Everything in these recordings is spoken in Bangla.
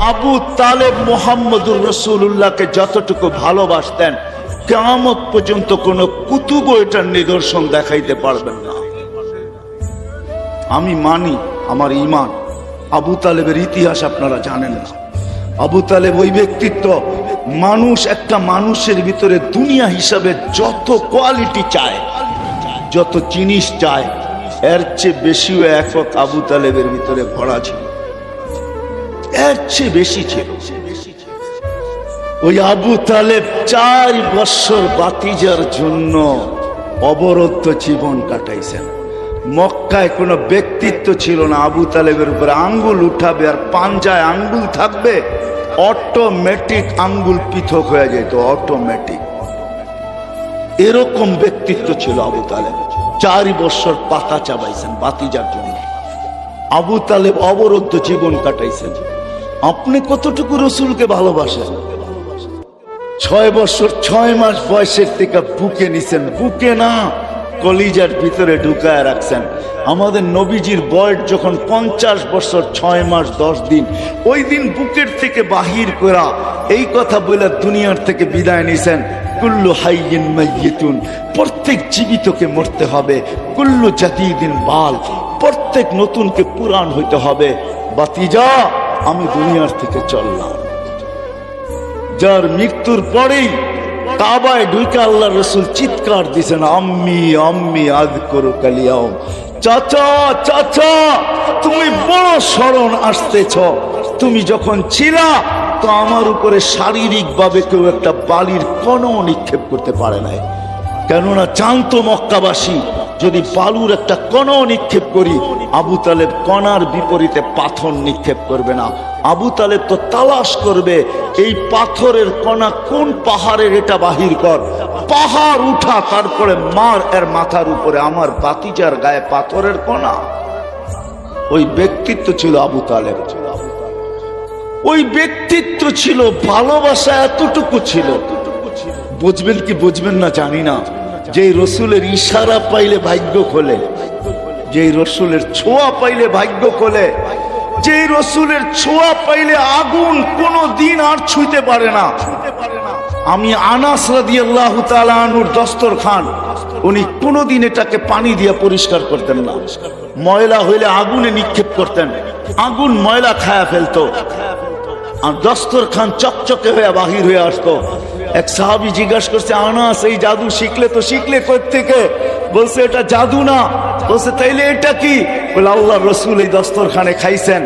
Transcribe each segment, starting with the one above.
আবু তালেব মুহাম্মদুর রাসূলুল্লাহকে যতটুকু ভালোবাসতেন, কিয়ামত পর্যন্ত কোন কুতুব এটার নিদর্শন দেখাইতে পারবেন না। আমি মানি, আমার ঈমান। আবু তালেবের ইতিহাস আপনারা জানেন না। আবু তালেব ওই ব্যক্তিত্ব, মানুষ একটা মানুষের ভিতরে দুনিয়া হিসাবে যত কোয়ালিটি চায়, যত জিনিস চায়, এর চেয়ে বেশিও একক আবু তালেবের ভিতরে ভরা ছিল, এর চেয়ে বেশি ছিল। ওই আবু তালেব 4 বছর বাতিজার জন্য অবরুদ্ধ জীবন কাটাইছেন। মক্কায় কোনো ব্যক্তিত্ব ছিল না আবু তালেবের উপরে আঙ্গুল উঠাবে আর পাঞ্জায় আঙ্গুল থাকবে, অটোমেটিক আঙ্গুল পৃথক হয়ে যেত, অটোমেটিক। এরকম ব্যক্তিত্ব ছিল আবু তালেব। 4 বছর পাতা চাবাইছেন বাতিজার জন্য। আবু তালেব অবরুদ্ধ জীবন কাটাইছেন। আপনি কতটুকু রসুলকে ভালোবাসেন? 6 বছর 6 মাস বয়সের থেকে বুকে নিছেন, বুকে না কলিজার ভিতরে ঢুকায় রাখছেন। আমাদের নবীজির বয়স যখন 50 বছর 6 মাস 10 দিন, ওই দিন বুকের থেকে বাহির করা এই কথা বলে দুনিয়ার থেকে বিদায় নিছেন। কুল্লু হাইয়িন মাইয়িতুন, প্রত্যেক জীবিতকে মরতে হবে। কুল্লু জাদিদিন বাল, প্রত্যেক নতুনকে পুরান হইতে হবে। বাতিজা, আমি দুনিয়ার থেকে চললাম। যার মৃত্যুর পরেই কাবায় ঢুকে আল্লাহ রসুল চিৎকার দিছেন, আম্মি আম্মি আযকুরুকা আল-ইয়াওম। চাচা চাচা, তুমি বড় স্মরণ আসতেছ। তুমি যখন ছিলা তো আমার উপরে শারীরিক ভাবে কেউ একটা বালির কণাও নিক্ষেপ করতে পারে নাই। কেননা জানতো মক্কাবাসী, যদি বালুর একটা কণাও নিক্ষেপ করি, আবু তালেব কণার বিপরীতে পাথর নিক্ষেপ করবে না। আবু তালেব তো তালাশ করবে এই পাথরের কণা কোন পাহাড়ের, এটা বাহির কর, পাহাড় উঠা, তারপরে মার এর মাথার উপরে। আমার বাতিজার গায়ে পাথরের কণা। ওই ব্যক্তিত্ব ছিল আবু তালেব। ওই ব্যক্তিত্ব ছিল, ভালোবাসা এতটুকু ছিল। বুঝবেন কি বুঝবেন না জানি না, যে রসুলের ইশারা পাইলে ভাগ্য খোলে, যে রসুলের ছোঁয়া পাইলে ভাগ্য খোলে, যে রসুলের ছোঁয়া পাইলে আগুন কোনো দিন আর ছুঁতে পারে না। আমি আনাস রাদিয়াল্লাহু তাআলা আনহুর দস্তরখান, উনি কোনোদিন এটাকে পানি দিয়ে পরিষ্কার করতেন না। ময়লা হইলে আগুনে নিক্ষেপ করতেন, আগুন ময়লা খায়া ফেলতো, আর দস্তরখান চকচকে হয়ে বাহির হয়ে আসতো। এক সাহাবী জিজ্ঞাসা করছে, আনাস এই জাদু শিখলে তো শিখলে কই থেকে? বলছে এটা জাদু না। বলছে তাইলে এটা কি? বলে আল্লাহর রাসূল এই দস্তরখানে খাইছেন,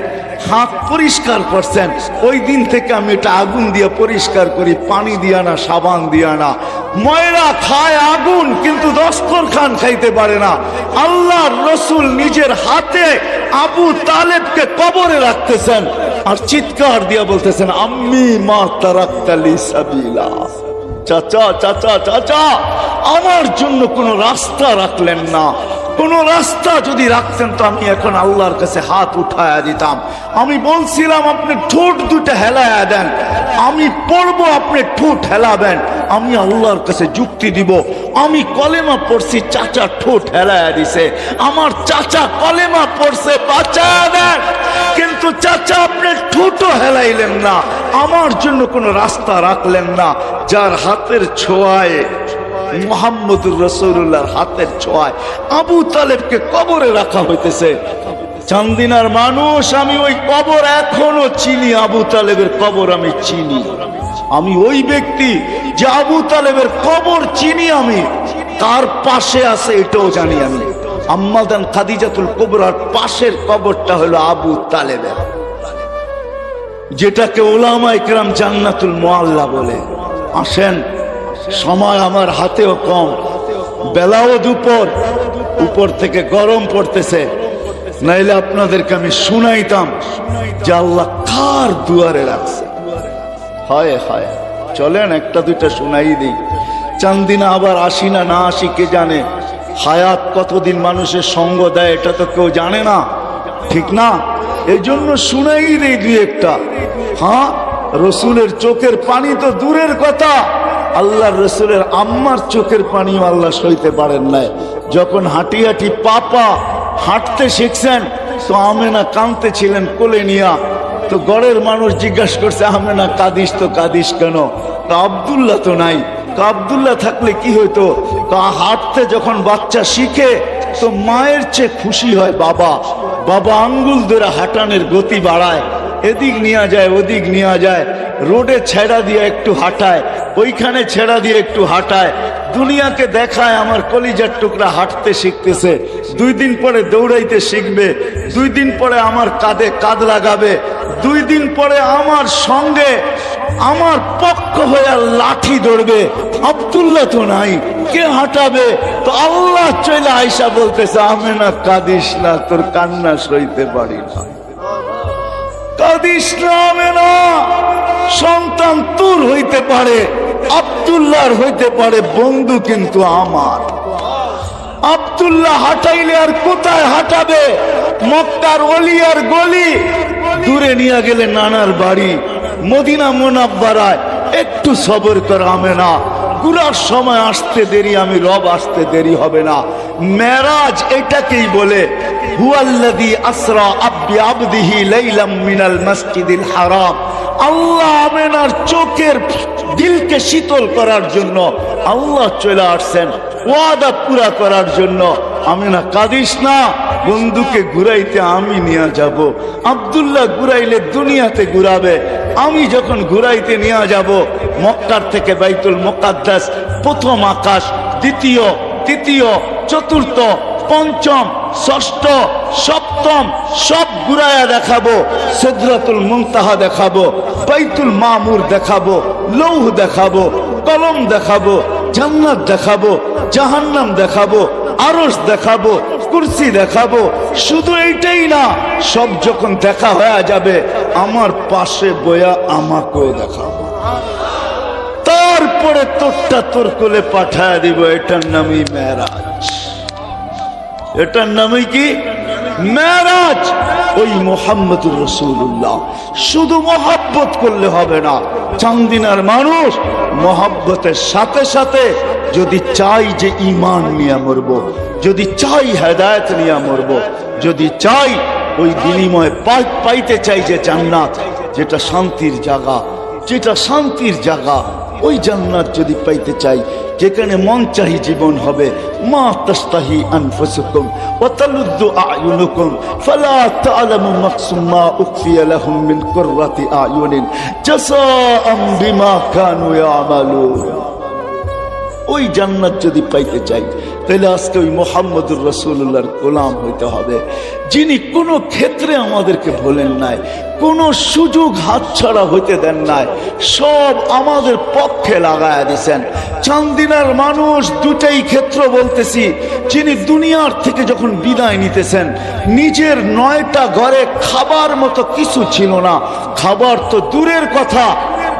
হাত পরিষ্কার করছেন, ওই দিন থেকে আমি এটা আগুন দিয়ে পরিষ্কার করি, পানি দিয়া না, সাবান দিয়া না। ময়লা খায় আগুন, কিন্তু দস্তরখান খাইতে পারে না। আল্লাহর রাসূল নিজের হাতে আবু তালেবকে কবরে রাখতেছেন আর চিৎকার দিয়া বলতেছেন, আম্মি মা তারাক্তালি সাবিলা। চাচা চাচা চাচা, আমার জন্য কোন রাস্তা রাখলেন না। কোন রাস্তা যদি রাখতেন তো আমি এখন আল্লাহর কাছে হাত উঠায়া দিতাম। আমি বলছিলাম আপনি ঠোঁট দুটো হেলায়া দেন, আমি পড়বো, আপনি ঠোঁট হেলাবেন, আমি আল্লাহর কাছে যুক্তি দিব। আমি কলেমা পড়ছি, চাচা ঠোঁট হেলায়া দিছে। আমার চাচা কলেমা পড়ছে, বাঁচায়া দেন, কিন্তু চাচা আপনি ঠোঁটও হেলাইলেন না, আমার জন্য কোনো রাস্তা রাখলেন না। যার হাতের ছোঁয়ায়, মুহাম্মদুর রাসূলুল্লাহর হাতের ছোঁয়ায় আবু তালেবকে কবরে রাখা হইতেছে। চান্দিনার মানুষ, আমি ওই কবর এখনো চিনি, আবু তালেবের কবর আমি চিনি। আমি ওই ব্যক্তি যে আবু তালেবের কবর চিনি, আমি তার পাশে আছে এটাও জানি। আমি আম্মা জান খাদিজাতুল কুবরার পাশের কবরটা হলো আবু তালেবের, যেটাকে উলামায়ে কেরাম জান্নাতুল মুআল্লা বলে। আসেন, সময় আমার হাতেও কম, বেলাও দুপুর, উপর থেকে গরম পড়তেছে, নাইলে আপনাদেরকে আমি শুনাইতাম যে আল্লাহ কার দুয়ারে রাখছে। হয় হয়, চলেন একটা দুইটা শুনাই দিই। চান্দিনা আবার আসি না না আসি কে জানে। হায়াত কতদিন মানুষের সঙ্গ দেয় এটা তো কেউ জানে না, ঠিক না? এই জন্য শুনাই দিই দুই একটা। হ্যাঁ, রসুলের চোখের পানি তো দূরের কথা, আল্লাহর রসুলের আম্মার চোখের পানিও আল্লাহ সইতে পারেন নাই। যখন হাঁটি হাঁটি পাপা হাঁটতে শিখছেন তো আমেনা কাঁদতে ছিলেন কোলে নিয়া, তো গড়ের মানুষ জিজ্ঞাসা করছে, আমেনা কাঁদিস তো কাঁদিস কেন? আব্দুল্লাহ তো নাই। আব্দুল্লাহ থাকলে কি হইতো? হাঁটতে যখন বাচ্চা শিখে তো মায়ের চেয়ে খুশি হয় বাবা। বাবা আঙ্গুল ধরে হাঁটানোর গতি বাড়ায়, এদিক নিয়ে যায় ওদিক নিয়ে যায়, রোডে ছেড়া দিয়ে একটু হাঁটায়, ওইখানে ছেড়া দিয়ে একটু হাঁটায়, দুনিয়াকে দেখায় আমার কলিজার টুকরা হাঁটতে শিখতেছে। 2 দিন পরে দৌড়াইতে শিখবে, 2 দিন পরে আমার কাঁধে কাঁধ লাগাবে, 2 দিন পরে আমার সঙ্গে আমার পক্ষ হয়ে লাঠি ধরবে। আব্দুল্লাহ তো নাই, কে হাঁটাবে? তো আল্লাহ চলে আয়সা বলতেছে, আমেনা কাঁদিস না, তোর কান্না সইতে পারি না, কাঁদিস না আমেনা। সন্তান তোর হইতে পারে, আব্দুল্লাহর হইতে পারে, বন্ধু কিন্তু আমার। আব্দুল্লাহ হাঁটাইলে আর কোথায় হাঁটাবে? মক্কার অলিয়ার গলি, দূরে নিয়ে গেলে নানার বাড়ি, মদিনা মুনাব্বারায়। একটু সবর কর আমেনা, ঘুরার সময় আসতে দেরি, আমি রব আসতে দেরি হবে না। মেরাজ এটাকেই বলে, হুয়াল্লাযী আসরা বিআবদিহি লাইলাম মিনাল মসজিদিল হারাম। আল্লাহ আমেনার চোখের দিলকে শীতল করার জন্য আল্লাহ চলে আসছেন, ওয়াদা পুরা করার জন্য। আমেনা কাঁদিস না, বন্ধুকে ঘুরাইতে আমি নিয়ে যাব। আব্দুল্লাহ ঘুরাইলে দুনিয়াতে ঘুরাবে, আমি যখন ঘুরাইতে নিয়ে যাব মক্কার থেকে বাইতুল মুকাদ্দাস, প্রথম আকাশ, দ্বিতীয়, তৃতীয়, চতুর্থ, পঞ্চম, ষষ্ঠ, সপ্তম সব ঘুরায়া দেখাবো। সিদরাতুল মুনতাহা দেখাবো, বাইতুল মামুর দেখাবো, লৌহ দেখাবো, কলম দেখাবো, জান্নাত দেখাবো, জাহান্নাম দেখাবো, আরশ দেখাবো, কুরসি দেখাবো। শুধু এইটাই না, সব যখন দেখা হয়ে যাবে আমার পাশে বয়া আমাকেও দেখাবো, তারপরে তোরটা তোর কোলে পাঠায় দিব। এটার নামই মেরাজ। এটার নামই কি? মেরাজ। ওই মুহাম্মদুর রাসূলুল্লাহ। শুধু মহব্বত করলে হবে না। চান্দিনার মানুষ মহব্বতের সাথে সাথে যদি চাই যে ঈমান নিয়ে মরব, যদি চাই হেদায়েত নিয়ে মরব, যদি চাই ওই বিনিময়ে পাইতে চাই যে জান্নাত, যেটা শান্তির জায়গা, যেটা শান্তির জায়গা, ওই জান্নাত যদি পাইতে চাই, যেখানে মন চাহি জীবন হবে, মা তাস্তাহি আনফুসুকুম ওয়া তালুদ্দু আ'য়ুনুকুম ফালা তা'লামু নাফসুম মা উখফিয়া লাহুম মিন কুররাতি আ'য়ুনিন জাযাআম বিমা কানু ইয়ামালুন। ওই জান্নাত যদি পাইতে চাই, তাহলে আজকে ওই মুহাম্মদুর রাসূলুল্লাহর গোলাম হইতে হবে, যিনি কোনো ক্ষেত্রে আমাদেরকে বলেন নাই, কোনো সুযোগ হাতছাড়া হইতে দেন নাই, সব আমাদের পক্ষে লাগায়া দিয়েছেন। চান্দিনার মানুষ দুটাই ক্ষেত্র বলতেছি, যিনি দুনিয়ার থেকে যখন বিদায় নিতেছেন, নিজের 9টা ঘরে খাবার মতো কিছু ছিল না। খাবার তো দূরের কথা,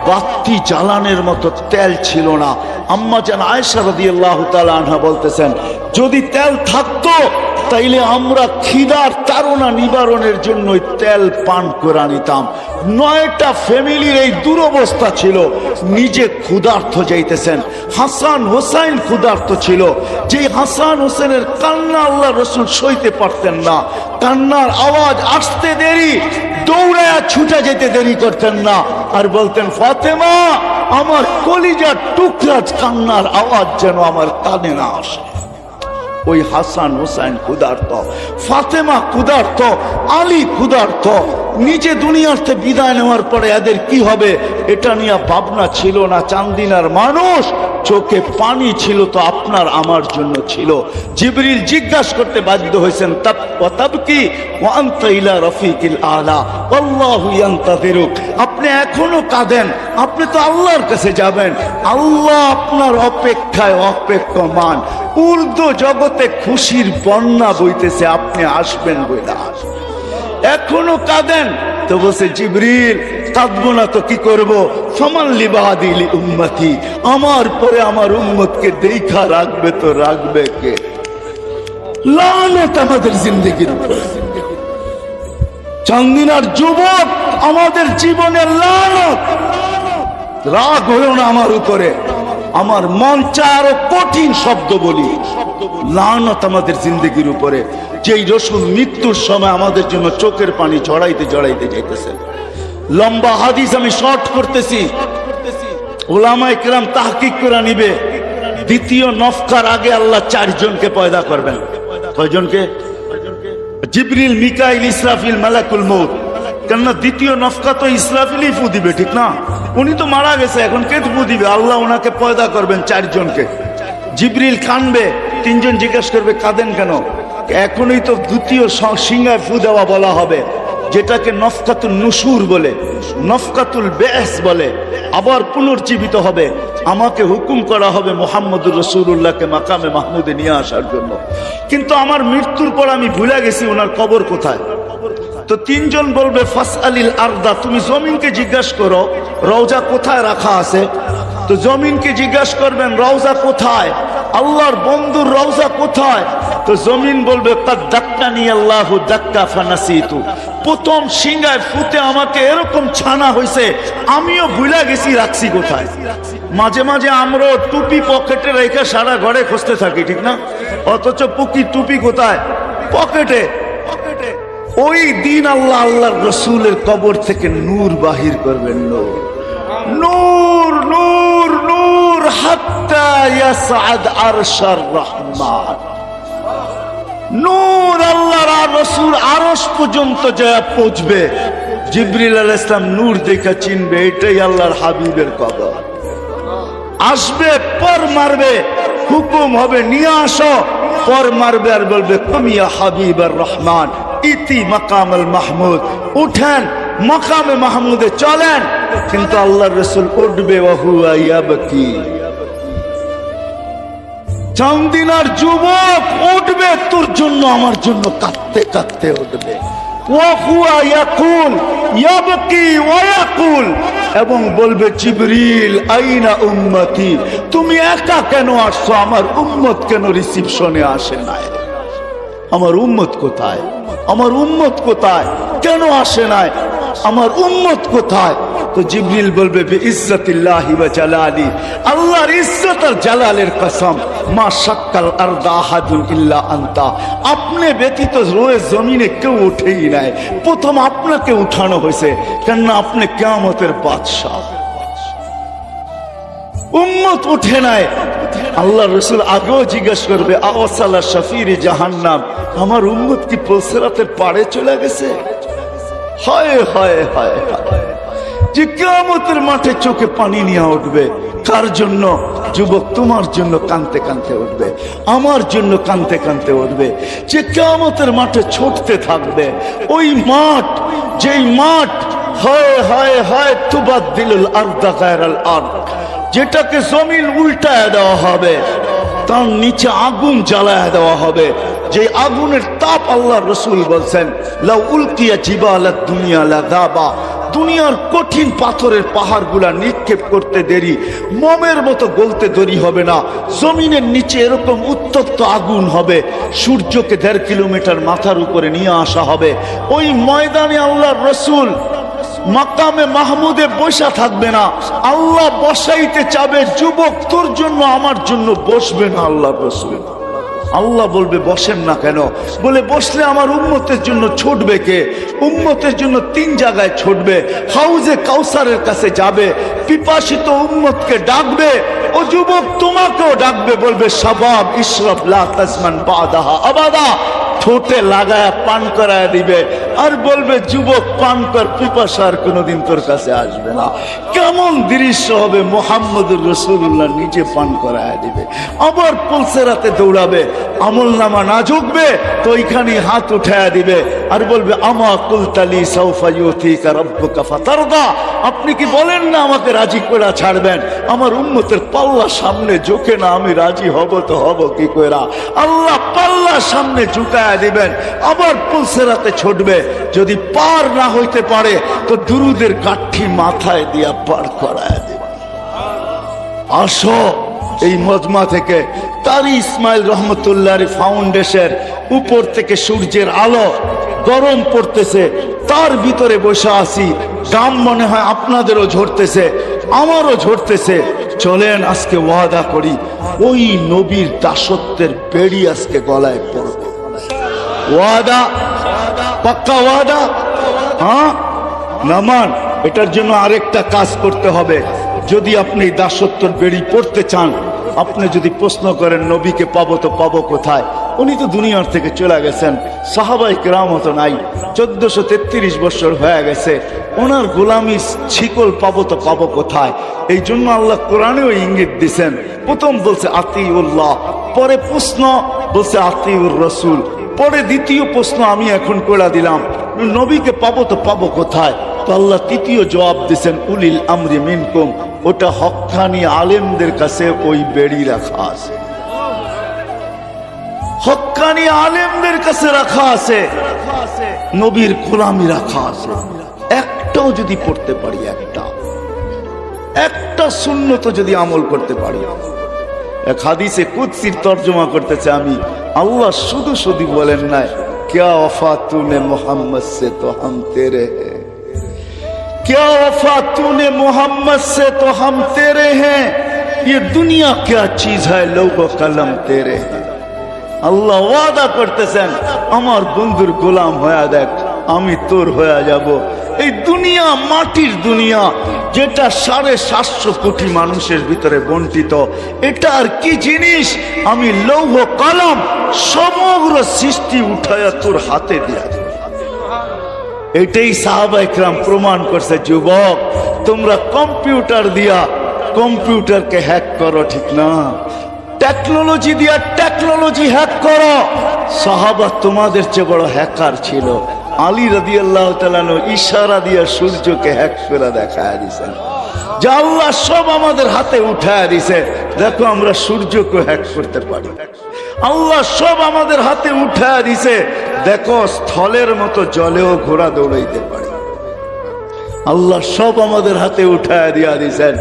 বাতি জ্বালানোর মতো তেল ছিল না। আম্মা জান আয়েশা রাদিয়াল্লাহু তাআলা আনহা বলতেছেন, যদি তেল থাকতো তাইলে আমরা খিদার তাড়না নিবারণের জন্য তেল পান করে নিতাম। 9টা ফ্যামিলির এই দুরবস্থা ছিল, নিজে ক্ষুধার্ত যাইতেছেন। হাসান হোসেন ক্ষুধার্ত ছিল, যে হাসান হোসেনের কান্না আল্লাহ রাসূল সইতে পারতেন না। কান্নার আওয়াজ আসতে দেরি, দৌড়ায়া ছুটে যেতে দেরি করতেন না, আর বলতেন, ফাতেমা আমার কলিজার টুকরা কান্নার আওয়াজ যেন আমার কানে না আসে। ওই হাসান হোসেন ক্ষুধার্ত, ফাতেমা ক্ষুধার্ত, আলী ক্ষুধার্ত। নিজে দুনিয়াতে বিদায় নেওয়ার পরে এদের কি হবে এটা নিয়ে ভাবনা ছিল না। চান্দিনার মানুষ চোখে পানি ছিল তো আপনার আমার জন্য ছিল। জিবরিল জিজ্ঞাসা করতে বাধ্য হয়েছেন, তাবকি ওয়া আনতা ইলা রাফিকিল আলা আল্লাহু ইয়ান্তাযিরুক। আপনি এখনো কাঁদেন, আপনি তো আল্লাহর কাছে যাবেন, আল্লাহ আপনার অপেক্ষায় অপেক্ষমান। উর্দু জগতে খুশির বন্যা বইতেছে, আপনি আসবেন বইলা এখনো কাঁদেন। তো বলছে জিবরিল, কাঁদবো না তো কি করব? ফামান লিবাদি লি উম্মতি, আমার পরে আমার উম্মতকে দেখা রাখবে তো রাখবে কে? লানত আমাদের জিন্দেগির উপরে। চান্দিনার যুবক, আমাদের জীবনের লানত। রাগ হলো না আমার উপরে, আমার মন চায় আরো কঠিন শব্দ বলি। লানত আমাদের জিন্দেগির উপরে, যেই রসুল মৃত্যুর সময় আমাদের জন্য চোখের পানি জড়াইতে জড়াইতে যাইতেছেন। লম্বা হাদিস আমি শর্ট করতেছি, উলামায়ে কেরাম তাহকিক করে নিবে। দ্বিতীয় নফকার আগে আল্লাহ 4 জনকে পয়দা করবেন। কয়জনকে? জিবরিল, মিকাইল, ইসরাফিল, মালাকুল মউত। কেননা দ্বিতীয় নফকা তো ইসরাফিলই ফু দিবে, ঠিক না? উনি তো মারা গেছে, এখন কে ফু দিবে? আল্লাহ ওনাকে পয়দা করবেন 4 জনকে। জিবরিল কানবে, 3 জন জিজ্ঞেস করবে কাঁদেন কেন? এখনই তো দ্বিতীয় সিংহায় ফু দেওয়া বলা হবে, যেটাকে নফকাতুল নুশুর বলে, নফকাতুল বেস বলে। আবার পুনর্জীবিত হবে, আমাকে হুকুম করা হবে মুহাম্মদুর রাসূলুল্লাহকে মাকামে মাহমুদে নিয়ে আসার জন্য। কিন্তু আমার মৃত্যুর পর আমি ভুলে গেছি ওনার কবর কোথায়। তো 3 জন বলবে ফাসআলিল আরদা, তুমি জমিনকে জিজ্ঞাসা করো রওজা কোথায় রাখা আছে। তো জমিনকে জিজ্ঞাসা করবেন রওজা কোথায়, আল্লাহর বন্ধুর রওজা কোথায়। তো জমিন বলবে কাদ দাক্কানি আল্লাহু দাক্কা ফানাসিতু, প্রথম সিংহায় ফুতে আমাকে এরকম ছানা হইছে, আমিও ভুলে গেছি রাখছি কোথায়। মাঝে মাঝে আমরা টুপি পকেটে রেখে সারা ঘরে খুঁজতে থাকি, ঠিক না? অথচ টুপি কোথায়? পকেটে। ওই দিন আল্লাহ আল্লাহর রাসূলের কবর থেকে নূর বাহির করবেন, নূর নূর নূর হাত্তা ইয়াসআদ আরশার রহমান। নূর আল্লাহর রাসূল আরশ পর্যন্ত যায় পৌঁছবে। জিবরিল আলাইহিস সালাম নূর দেখে চিনবে এটাই আল্লাহর হাবিবের কবর। আসবে, পর মারবে, হুকুম হবে নিয়ে আসো, পর মারবে আর বলবে কুমিয়া হাবিবার রহমান ইতি মাকামুল মাহমুদ, উঠেন মাকামে মাহমুদে চলেন। কিন্তু আল্লাহর রাসূল উঠবে ওয়া হুয়া ইয়াবকি। চান্দিনার যুবক উঠবে তোর জন্য আমার জন্য কাঁদতে কাঁদতে উঠবে। ওয়া হুয়া ইয়াকুল ইয়াবকি ওয়া ইয়াকুল, এবং বলবে জিবরিল আইনা উম্মতি, তুমি একা কেন আসছো, আমার উম্মত কেন রিসিপশনে আসে নাই? আমার উম্মত কোথায়? আমার উম্মত কোথায়? কেন আসে নাই? আমার উম্মত কোথায়? তো জিবরিল বলবে বিইজ্জাতিল্লাহি ওয়া জালালি, আল্লাহর ইজ্জত আর জালালের কসম, মা শাক্কাল আরদা আহাদুন ইল্লা আনতা, আপনি ব্যতীত রোয়ে জমিনে কেউ উঠেই নাই, প্রথম আপনাকে উঠানো হয়েছে, কেননা আপনি কিয়ামতের বাদশা। উম্মত উঠে নাই। আল্লাহর রাসূল আগেও জিজ্ঞেস করবে আওয়াসালা শাফিরি জাহান্নাম, আমার উম্মত কি পুলসিরাতের পাড়ে চলে গেছে? হায় হায় হায় হায়, যে কিয়ামতের মাঠে চোখে পানি নিয়ে উঠবে। কার জন্য? যুবক, তোমার জন্য কাঁদতে কাঁদতে উঠবে, আমার জন্য কাঁদতে কাঁদতে উঠবে। যে কিয়ামতের মাঠে ছুটতে থাকবে, ওই মাঠ, যেই মাঠ হায় হায় হায় তুবাদদিলুল আরদা গায়রাল আরদ, যেটাকে জমিন উল্টায় দেওয়া হবে, তার নিচে আগুন জ্বালায় দেওয়া হবে। যে আগুনের তাপ আল্লাহর রাসূল বলছেন লাউ উলকিয়া জিবালাদ দুনিয়া লাযাবা, দুনিয়ার কঠিন পাথরের পাহাড়গুলা নিক্ষেপ করতে দেরি, মোমের মতো গলতে দেরি হবে না। জমিনের নিচে এরকম উত্তপ্ত আগুন হবে, সূর্যকে 1.5 কিলোমিটার মাথার উপরে নিয়ে আসা হবে। ওই ময়দানে আল্লাহর রাসূল মাকামে মাহমুদে বসা থাকবে না, আল্লাহ বসাইতে চাবে, যুবক তোর জন্য আমার জন্য বসবে না আল্লাহর রাসূল। আল্লাহ বলবে বসেন না কেন? বলে বসলে আমার উম্মতের জন্য ছুটবে কে? উম্মতের জন্য 3 জায়গায় ছুটবে। হাউজে কাউসারের কাছে যাবে, পিপাসিত উম্মতকে ডাকবে, ও যুবক তোমাকেও ডাকবে, বলবে শাবাব ইশরাব লা তাজমান বাদাহা আবাদা, ঠোঁটে লাগায়া পান করায় দিবে, আর বলবে যুবক পান কর, পিপাসা আর কোনোদিন তোর কাছে আসবে না। কেমন দৃশ্য হবে! মুহাম্মদুর রাসূলুল্লাহ নিজে পান করায় দিবে, আবার পুলসিরাতে দৌড়াবে, আমল নামা না ঝুঁকবে তো ওইখানে হাত উঠায়া দিবে আর বলবে আমা কুলতালি সাউফা ইউতিকা রাব্বুকা ফাতারদা, আপনি কি বলেন না আমাকে রাজি করে ছাড়বেন? আমার উম্মতের পাল্লা সামনে ঝুঁকে না, আমি রাজি হব তো হব কি কইরা? আল্লাহ পাল্লা সামনে ঝুঁকায়া দিবেন, আবার পুলসিরাতে ছুটবে। যদি পার না হইতে পারে তো দুরুদের কাঠি মাথায় দিয়া পার করায় দিবে। আসো এই মজমা থেকে তারি ইসমাইল রহমতুল্লাহ ফাউন্ডেশন, উপর থেকে সূর্যের আলো গরম পড়তেছে, তার ভিতরে বসে আছি, গাম মনে হয় আপনাদেরও ঝরতেছে, আমারও ঝরতেছে। চলেন আজকে ওয়াদা করি, ওই নবীর দাসত্বের বেড়ি আজকে গলায় পড়বে। ওয়াদা, পাক্কা ওয়াদা? হ্যাঁ, নামান। এটার জন্য আরেকটা কাজ করতে হবে। যদি আপনি দাসত্বর বেড়ি পড়তে চান, আপনি যদি প্রশ্ন করেন নবীকে পাবো তো পাবো কোথায়, উনি তো দুনিয়ার থেকে চলে গেছেন, সাহাবায়ে কেরাম তো নাই, 1433 বছর হয়ে গেছে, ওনার গোলামি শিকল পাবো তো পাবো কোথায়? এই জন্য আল্লাহ কোরআনেও ইঙ্গিত দিছেন। প্রথম বলছে আতিউল্লাহ, পরে প্রশ্ন বলছে আতিউর রসুল, পরে দ্বিতীয় প্রশ্ন আমি এখন করে দিলাম, নবীকে পাবো তো পাবো কোথায়? তো আল্লাহ তৃতীয় জবাব দিছেন উলিল আমরি মিনকুম, ওটা হক্কানি আলেমদের কাছে ওই বেড়ি রাখা আছে, হক্কানি আলেমদের কাছে রাখা আছে, নবীর গোলামি রাখা আছে। একটাও যদি পড়তে পারি, একটা সুন্নত যদি আমল করতে পারি। এক হাদিসে কুদসির তর্জমা করতেছে আমি, আল্লাহ শুধু শুধু বলেন নাই क्या वफा तूने मोहम्मद से तो हम तेरे हैं, क्या वफा तूने मोहम्मद से तो हम तेरे हैं, ये दुनिया क्या चीज है लोगो कलम तेरे हैं। আল্লাহ ওয়াদা করতেছেন আমার বন্ধুর গোলাম হয়ে দেখ, আমি তোর হয়ে যাব। এই দুনিয়া মাটির দুনিয়া, যেটা 750 কোটি মানুষের ভিতরে বন্টিত, এটা আর কি জিনিস? আমি লৌহ কলম সমগ্র সৃষ্টি উঠায়া তোর হাতে দিয়া দেব। এটাই সাহাবায়ে কেরাম প্রমাণ করছে। যুবক, তোমরা কম্পিউটার দিয়া কম্পিউটারকে হ্যাক করো, ঠিক না? টেকনোলজি দিয়া টেকনোলজি হ্যাক করো। সাহাবা তোমাদের চেয়ে বড় হ্যাকার ছিল। আলী রাদিয়াল্লাহু তাআলা ইশারা দিয়া সূর্যকে হ্যাক করে দেখায় দিয়েছেন, যা আল্লাহ সব আমাদের হাতে উঠায় দিছে। দেখো আমরা সূর্যকে হ্যাক করতে পারি, আল্লাহ সব আমাদের হাতে উঠায় দিছে। দেখো স্থলের মতো জলেও ঘোড়া দৌড়াইতে পারে, আল্লাহ সব আমাদের হাতে উঠায় দিয়া দিয়েছেন।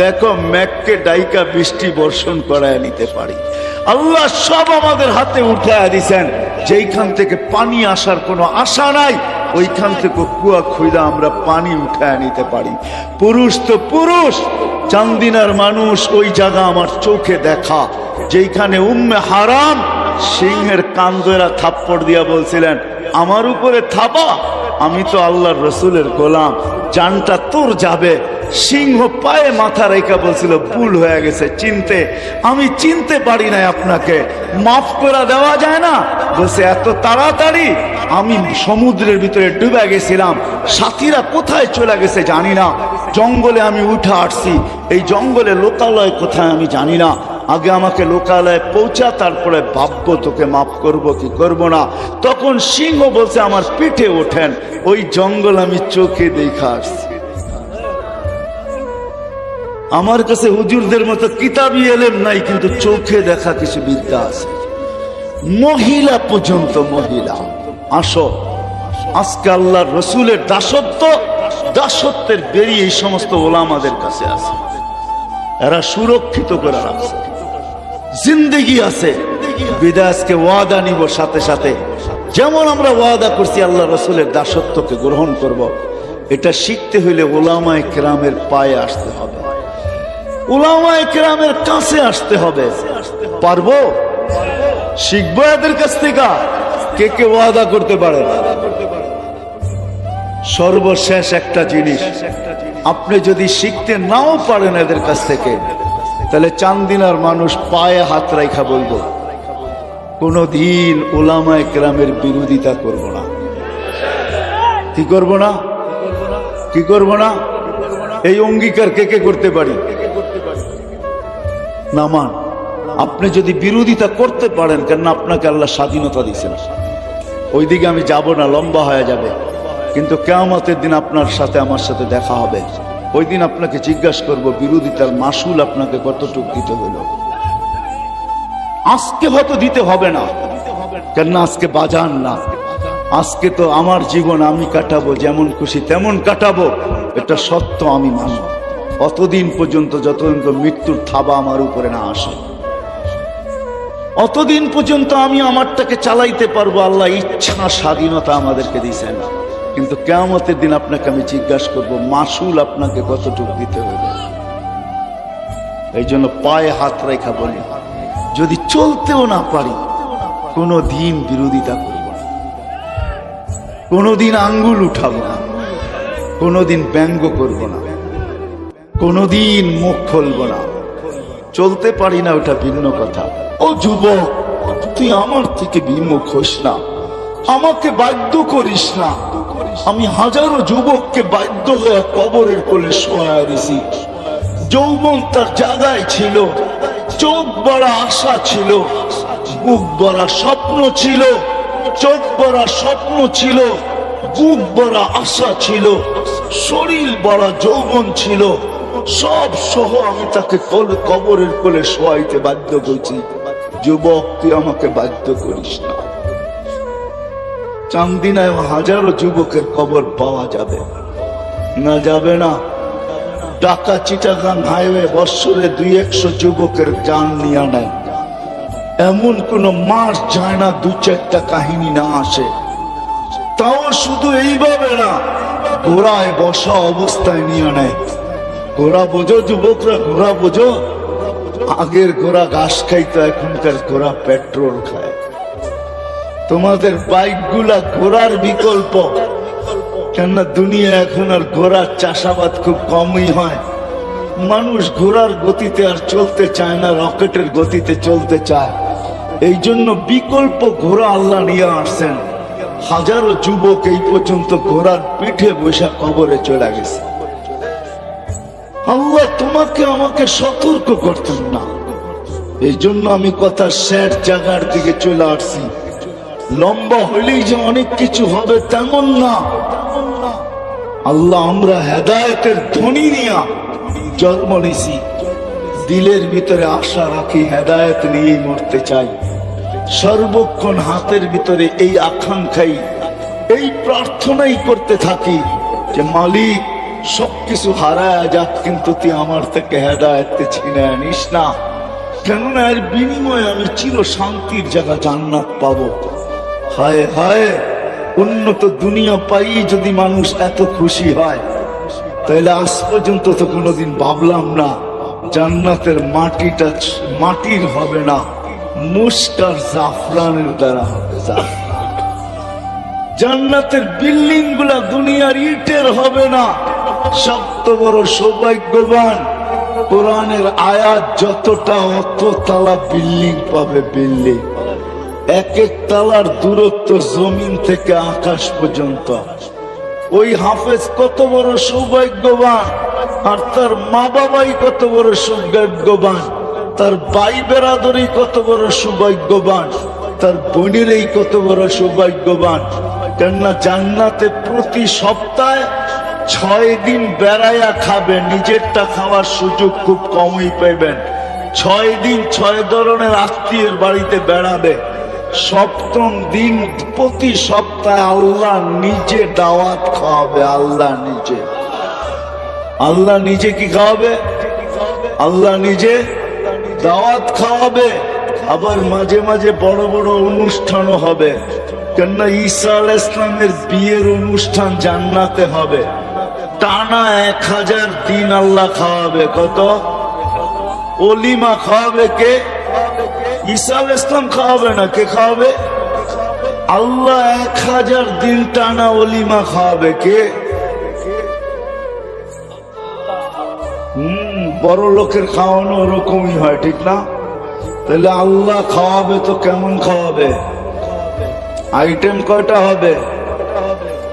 দেখো মেঘকে ডাইকা বৃষ্টি বর্ষণ করায় নিতে পারি, আল্লাহ সব আমাদের হাতে উঠায় দিয়েছেন। যেইখান থেকে পানি আসার কোনো আশা নাই, ওইখান থেকে কুয়া খুইলা আমরা পানি উঠায় নিতে পারি। পুরুষ তো পুরুষ, চান্দিনার মানুষ, ওই জায়গা আমার চোখে দেখা, যেইখানে উম্মে হারাম সিংহের কান ধরে থাপ্পড় দিয়া বলছিলেন আমার উপরে থাবা, আমি তো আল্লাহর রসুলের গোলাম, জানটা তোর যাবে। সিংহ পায়ে মাথা রেখা বলছিল ভুল হয়ে গেছে, আমি চিনতে পারি নাই, আপনাকে মাফ করে দেওয়া যায় না? বলছে এত তাড়াতাড়ি? আমি সমুদ্রের ভিতরে ডুবে গেছিলাম, সাথীরা কোথায় চলে গেছে জানি না, জঙ্গলে আমি উঠে আসছি, এই জঙ্গলে লোকালয় কোথায় আমি জানি না, আগে আমাকে লোকালয়ে পৌঁছা, তারপরে ভাববো তোকে মাফ করব কি করব না। তখন সিংহ বলছে আমার পিঠে ওঠেন, ওই জঙ্গল আমি চোখে দেখা আসছি। আমার কাছে হুজুরদের মতো কিতাবি এলেম নাই, কিন্তু চোখে দেখা কিছু বিদ্যা আছে। মহিলা পর্যন্ত, মহিলা আসো, আজকে আল্লাহর রসুলের দাসত্বের বেরিয়ে এই সমস্ত ওলামাদের কাছে আছে, এরা সুরক্ষিত করে রাখছে, জিন্দেগি আছে। বিদায় আজকে ওয়াদা নিব, সাথে সাথে যেমন আমরা ওয়াদা করছি আল্লাহ রসুলের দাসত্বকে গ্রহণ করব, এটা শিখতে হইলে উলামায়ে কেরামের পায়ে আসতে হবে, উলামায়ে কেরামের কাছে আসতে হবে। পারবো? শিখবো এদের কাছ থেকে? কে কে ওয়াদা করতে পারে? সর্বশেষ একটা জিনিস, আপনি যদি শিখতে নাও পারেন এদের কাছ থেকে, তাহলে চান্দিনার মানুষ পায়ে হাত রাখা বলবো কোনদিন উলামায়ে কেরামের বিরোধিতা করব না। কি করব না? কি করব না? এই অঙ্গীকার কে কে করতে পারি? নামান। আপনি যদি বিরোধিতা করতে পারেন, কেন আপনাকে আল্লাহ স্বাধীনতা দিয়েছেন, ওইদিকে আমি যাব না, লম্বা হয়ে যাবে, কিন্তু কিয়ামতের দিন আপনার সাথে আমার সাথে দেখা হবে। ওই দিন আপনাকে জিজ্ঞাসা করব বিরোধিতার মাসুল আপনাকে কতটুকু দিতে হইল। আজকে হয়তো দিতে হবে না, কেন আজকে বাজান না, আজকে তো আমার জীবন আমি কাটাবো, যেমন খুশি তেমন কাটাবো, এটা সত্য আমি মানব। অতদিন পর্যন্ত যতদিন মৃত্যুর থাবা আমার উপরে না আসে, অতদিন পর্যন্ত আমি আমারটাকে চালাইতে পারবো। আল্লাহ ইচ্ছা স্বাধীনতা আমাদেরকে দিয়েছেন, কিন্তু কিয়ামতের দিন আপনাকে আমি জিজ্ঞাসা করব মাসুল আপনাকে কতটুকু দিতে হবে। এই জন্য পায়ে হাত রেখা বলি, যদি চলতেও না পারি কোনো দিন বিরোধিতা করব না, কোনোদিন আঙ্গুল উঠাবো না, কোনোদিন ব্যঙ্গ করব না, কোনোদিন মুখ খুলব না। চলতে পারি না, ওটা ভিন্ন কথা। ও যুবক, তুই আমার থেকে বিমুখ হোস না, আমাকে বাধ্য করিস না। আমি হাজারো যুবককে বাধ্য হয়ে কবরের কোলে শোয়া দিছি। যৌবন তার জায়গায় ছিল, চোখ ভরা আশা ছিল, বুক ভরা স্বপ্ন ছিল, চোখ ভরা স্বপ্ন ছিল, বুক ভরা আশা ছিল, শরীর ভরা যৌবন ছিল, সব সহ আমি তাকে কবরের কোলে শোয়াইতে বাধ্য করছি। যুবক, তুই আমাকে বাধ্য করিস না। চান্দিনায় হাজারো যুবকের কবর পাওয়া যাবে না? যাবে না? ঢাকা চিটাগাং হাইওয়ে বৎসরে 200 যুবকের জান নিয়ে নেয়, এমন কোন মাস যায় না 2-4টা কাহিনী না আসে। তাও শুধু এইভাবে না, ঘোড়ায় বসা অবস্থায় নিয়ে নেয়। ঘোড়া বোঝো যুবকরা, ঘোড়া বোঝো? আগের ঘোড়া ঘাস খাইতো, এখনকার ঘোড়া পেট্রোল খায়। তোমাদের বাইক গুলা ঘোড়ার বিকল্প। কেননা দুনিয়া এখন আর ঘোড়ার চাষাবাদ খুব কমই হয়। মানুষ ঘোড়ার গতিতে আর চলতে চায় না, রকেটের গতিতে চলতে চায়। এই জন্য বিকল্প ঘোড়া আল্লাহ নিয়ে আসছেন। হাজারো যুবক এই পর্যন্ত ঘোড়ার পিঠে বসে কবরে চলে গেছে। আল্লাহ তোমাকে আমাকে সতর্ক করতেন না, এই জন্য আমি কথা শেষ জায়গার দিকে চলে আসছি। লম্বা হইলেই যে অনেক কিছু হবে তেমন না। আল্লাহ, আমরা হেদায়েতের ধ্বনি নিয়া জন্ম নিছি, দিলের ভিতরে আশা রাখি, হেদায়েত নিয়েই মরতে চাই। সর্বক্ষণ হাতের ভিতরে এই আকাঙ্ক্ষাই, এই প্রার্থনাই করতে থাকি যে মালিক সবকিছু হারায় যাক, কিন্তু তুই আমার থেকে হেদায়েতকে ছিনে আনিস না। কেননা এর বিনিময়ে আমি চির শান্তির জায়গা জান্নাত পাবো। হায় হায়, উন্নত দুনিয়া পাই যদি মানুষ এত খুশি হয়, তাহলে আজ পর্যন্ত তো কোনোদিন ভাবলাম না জান্নাতের মাটিটা মাটির হবে না, মুস্কার জাফরানের দ্বারা হবে। জান্নাতের বিল্ডিং গুলা দুনিয়ার ইটের হবে না। সবচেয়ে বড় সৌভাগ্যবান, কোরআনের আয়াত যতটা অত তালা বিল্ডিং পাবে। বিল্ডিং এক এক তালার দূরত্ব জমিন থেকে আকাশ পর্যন্ত। ওই হাফেজ কত বড় সৌভাগ্যবান, আর তার মা বাবাই কত বড় সৌভাগ্যবান, তার ভাই বেরাদরি কত বড় সৌভাগ্যবান, তার বোনেরই কত বড় সৌভাগ্যবান। কেননা জান্নাতে প্রতি সপ্তাহে 6 দিন বেড়াইয়া খাবে, নিজেরটা খাওয়ার সুযোগ খুব কমই পাইবেন। 6 দিন 6 ধরনের আত্মীয়ের বাড়িতে বেড়াবে। 7ম দিন প্রতি সপ্তাহে আল্লাহ নিজে দাওয়াত খাওয়াবে। আল্লাহ নিজে, আল্লাহ নিজে কি খাওয়াবে? আল্লাহ নিজে দাওয়াত খাওয়াবে। আবার মাঝে মাঝে বড় বড় অনুষ্ঠানও হবে। কেননা ঈসা আলাইহিস সালামের বিয়ের অনুষ্ঠান জান্নাতে হবে। টানা 1000 দিন আল্লাহ খাওয়াবে। কত? ওলিমা খাওয়াবে কে? ঈসা আলাইহিস সালাম খাওয়াবে না, কে খাওয়াবে? আল্লাহ 1000 দিন টানা ওলিমা খাওয়াবে। কে? বড় লোকের খাওয়ানো ওরকমই হয়, ঠিক না? তাহলে আল্লাহ খাওয়াবে তো কেমন খাওয়াবে? আইটেম কয়টা হবে?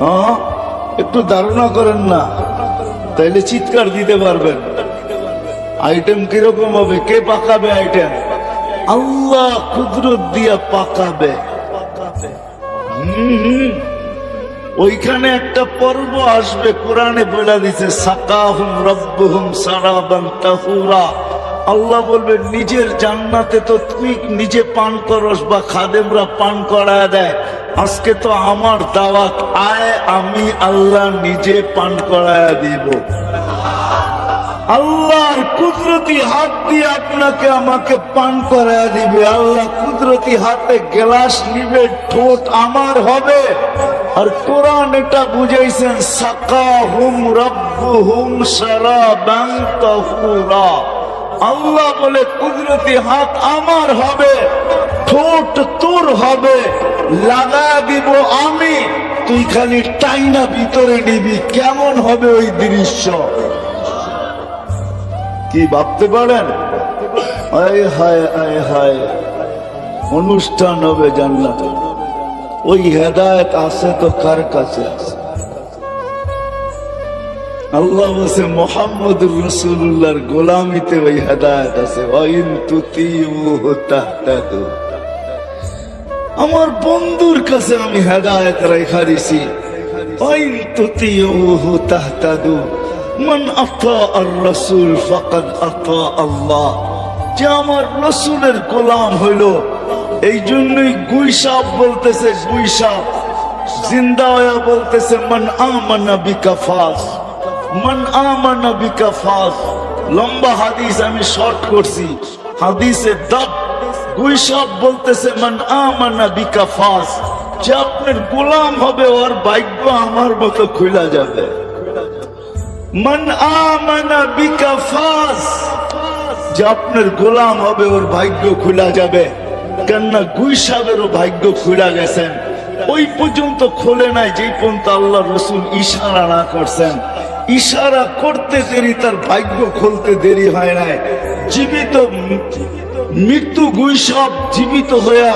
হ্যাঁ, একটু ধারণা করেন না, তাইলে চিৎকার দিতে পারবেন। আইটেম কিরকম হবে? কে পাকাবে আইটেম? আল্লাহ কুদরত দিয়া পাকাবে। ওইখানে একটা পর্ব আসবে, কোরআনে বলে দিছে, সাকাহুম রাব্বুহুম সারাবান তাহুরা। আল্লাহ বলবে নিজের জান্নাতে তো তুই নিজে পান করস বা খাদেমরা পান করায় দেয়, আজকে তো আমার দাওয়াত, আয় আমি আল্লাহ নিজে পান করায় দিব। আল্লাহর কুদরতি হাত দিয়ে আপনাকে আমাকে পান করায় দিবে। আল্লাহ কুদরতি হাতে গ্লাস নিবে, ঠোঁট আমার হবে। আর কোরআন এটা বুঝাইছেন, সাকাহুম রাব্বুহুম শারাবান তাহুরা। আল্লাহ বলে কুদরতি হাত আমার হবে, ঠোঁট তোর হবে, লাগা দিব আমি। তুই খালি টাইনা ভিতরে নিবি, কেমন হবে ওই দৃশ্য কি ভাবতে পারেন? আয় হায় আয় হায়, অনুষ্ঠান হবে জান্নাত। ওই হেদায়েত আছে তো কার কাছে আছে? আল্লাহ বলছে মুহাম্মদুর রাসূলুল্লাহর গোলামিতে ওই হেদায়েত আছে। ওয়াইন তুতিউহু তাহতাদু। আমার বন্ধুর কাছে আমি হেদায়েত রেখা দিছি। ওয়াইন তুতিউহু তাহতাদু। মান আতা আর রাসূল ফাকাদ আতা আল্লাহ। যে আমার রাসূলের গোলাম হইল, এই জন্যই গুইসাপ বলতেছে, গুইসাপ জিন্দা হয়ে বলতেছে মান আমানা বিকা ফাস, মান আমানা বিকা ফাস। লম্বা হাদিস আমি শর্ট করছি, হাদিসে দাব। গুইসাপ বলতেছে মান আমানা বিকা ফাস, যে আপনার গোলাম হবে ওর ভাগ্য আমার মতো খুলে যাবে। মান আমানা বিকা ফাস, যে আপনার গোলাম হবে ওর ভাগ্য খুলে যাবে। কেননা গুইসাবেরও ভাগ্য খুলে গেছেন, ওই পর্যন্ত খোলে নাই যেই পর্যন্ত আল্লাহ রসুল ইশারা না করছেন। ইশারা করতে দেরি, তার ভাগ্য খুলতে দেরি হয় নাই। জীবিত মৃত্যু গুইসাব জীবিত হইয়া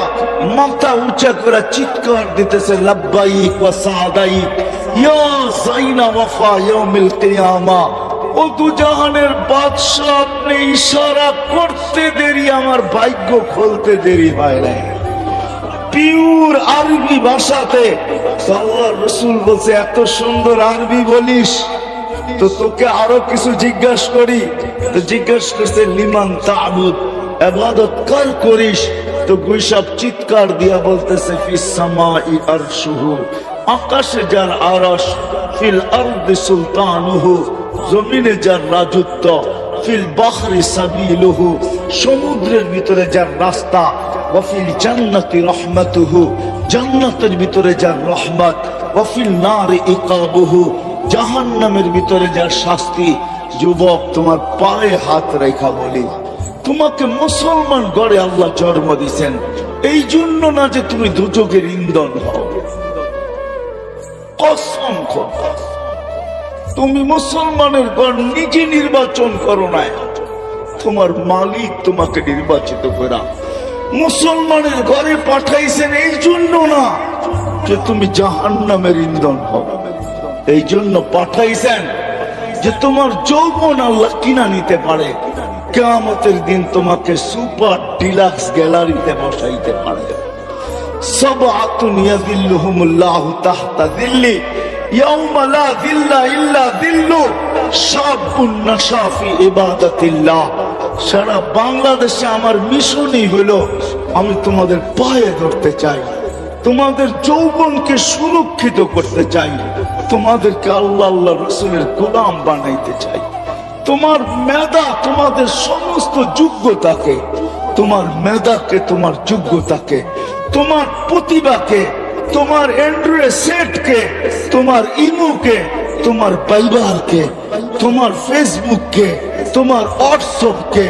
মাথা উঁচা করে চিৎকার দিতেছে লাব্বাইক ওয়া সাদাইক ইয়া যাইনা ওয়াফা ইয়াউমিল কিয়ামা। ও দুজাহানের বাদশা, আপনি ইশারা করতে দেরি, আমার ভাগ্য খুলতে দেরি হয় নাই। পিওর আরবি ভাষাতে আল্লাহর রাসূল বলছে এত সুন্দর আরবি বলিস, তো তোকে আরো কিছু জিজ্ঞাসা করি। তো জিজ্ঞাসা করছে লিমান তা'বুদ, ইবাদত কার করিস? তো গুইসাব চিৎকার দিয়া বলতেছে ফিস সামাই আরশুহু, আকাশে যার আরশ, ফিল আরদি সুলতানুহু, জমিনে যার রাজত্ব, ফিল বাহরি সাবিলুহু, সমুদ্রের ভিতরে যার রাস্তা, ওয়া ফিল জান্নাতি রাহমাতুহু, জান্নাতের ভিতরে যার রহমত, ওয়া ফিল নারি ইকাবুহু, জাহান্নামের ভিতরে যার শাস্তি। যুবক, তোমার পায়ে হাত রেখা বলি, তোমাকে মুসলমান গড়ে আল্লাহ জন্ম দিয়েছেন, এই জন্য না যে তুমি দুজকের ইন্ধন হও। কসম খোদা, তুমি মুসলমানের গড় নিজে নির্বাচন করো না, তোমার মালিক তোমাকে নির্বাচিত করা মুসলমানের ঘরে পাঠাইছেন, এই জন্য না যে তুমি জাহান্নামের ইন্ধন হও। এই জন্য পাঠাইছেন যে তোমার যৌবন আল্লাহ কিনা নিতে পারে, কিয়ামতের দিন তোমাকে সুপার ডিলাক্স গ্যালারিতে বসাইতে পারে। সাবআতুন ইয়াযিল্লুহুমুল্লাহু তাহতা যিল্লি ইয়াওমা লা যিল্লা ইল্লা যিল্লু, শাবুন নাশা ফি ইবাদাতিল্লাহ। সারা বাংলাদেশে আমার মিশনই হলো আমি তোমাদের পায়ে ধরতে চাই, তোমাদের যৌবনকে সুরক্ষিত করতে চাই, তোমাদেরকে আল্লাহ আল্লাহ রসুলের গোলাম বানাইতে চাই। তোমার মেধা, তোমাদের সমস্ত যোগ্যতাকে, তোমার মেধাকে, তোমার যোগ্যতাকে, তোমার প্রতিভাকে, তোমার অ্যান্ড্রয়েড সেটকে, তোমার ইমোকে, তোমার বাইবারকে, তোমার ফেসবুককে, তোমার হোয়াটসঅ্যাপকে,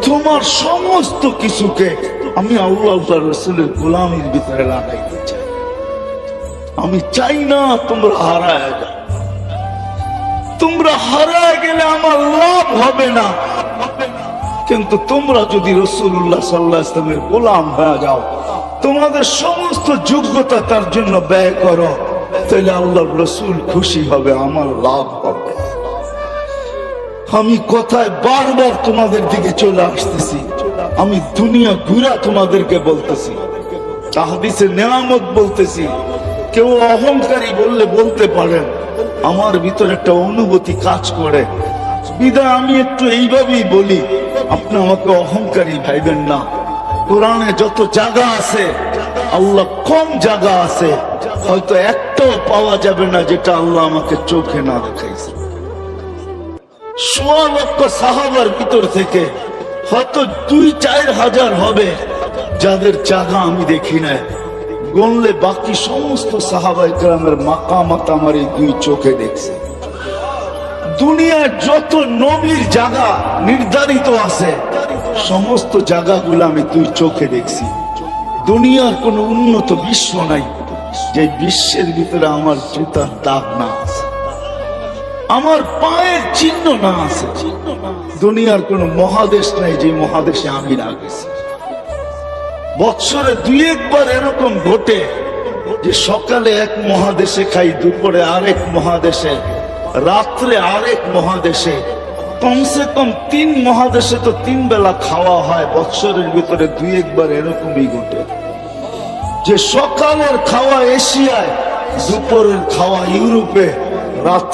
তোমার সমস্ত কিছুকে আমি আল্লাহ আল্লাহ রসুলের গোলামির ভিতরে লাগাইতে চাই। আমি চাই না তোমরা হারায় যাও। তোমরা হারায় গেলে আমার লাভ হবে না, কিন্তু তোমরা যদি রাসূলুল্লাহ সাল্লাল্লাহু আলাইহি ওয়াসাল্লামের গোলাম হয়ে যাও, তোমাদের সমস্ত যোগ্যতা তার জন্য ব্যয় করো, তাহলে আল্লাহর রাসূল খুশি হবে, আমার লাভ হবে। আমি কথায় বারবার তোমাদের দিকে চলে আসতেছি, আমি দুনিয়া ঘুরা তোমাদেরকে বলতেছি, হাদিসের নেয়ামত বলতেছি। কেউ অহংকারী বললে বলতে পারেন, আমার ভিতরে একটা অনুভূতি কাজ করে, বিদায় আমি একটু এইভাবেই বলি, আপনি আমাকে অহংকারী ভাইবেন না। কোরআনে যত জায়গা আছে, আল্লাহ কম জায়গা আছে, হয়তো একটাও পাওয়া যাবে না যেটা আল্লাহ আমাকে চোখে না দেখাইছে। ১৬ লক্ষ সাহাবার ভিতর থেকে হয়তো ২-৪ হাজার হবে যাদের জায়গা আমি দেখি না, গণলে বাকি সমস্ত সাহাবায়ে কেরামের মাকামাত আমার এই ২ চোখে দেখছে। দুনিয়ার যত নবীর জায়গা নির্ধারিত আছে, সমস্ত জায়গাগুলো আমি ২ চোখে দেখছি। দুনিয়ার কোনো উন্নত বিশ্ব নাই, যে বিশ্বের ভিতরে আমার জুতার দাগ না আছে, আমার পায়ের চিহ্ন না আছে। দুনিয়ার কোন মহাদেশ নাই যে মহাদেশে আমি না গেছি। বৎসরে দুই একবার এরকম ঘটে যে সকালে এক মহাদেশে খাই, দুপুরে আরেক মহাদেশে, রাত্রে আরেক মহাদেশে। কমসে কম 3 মহাদেশে তো 3 বেলা খাওয়া হয়। বৎসরের ভিতরে দুই একবার এরকমই ঘটে যে সকালের খাওয়া এশিয়ায়, দুপুরের খাওয়া ইউরোপে, রাত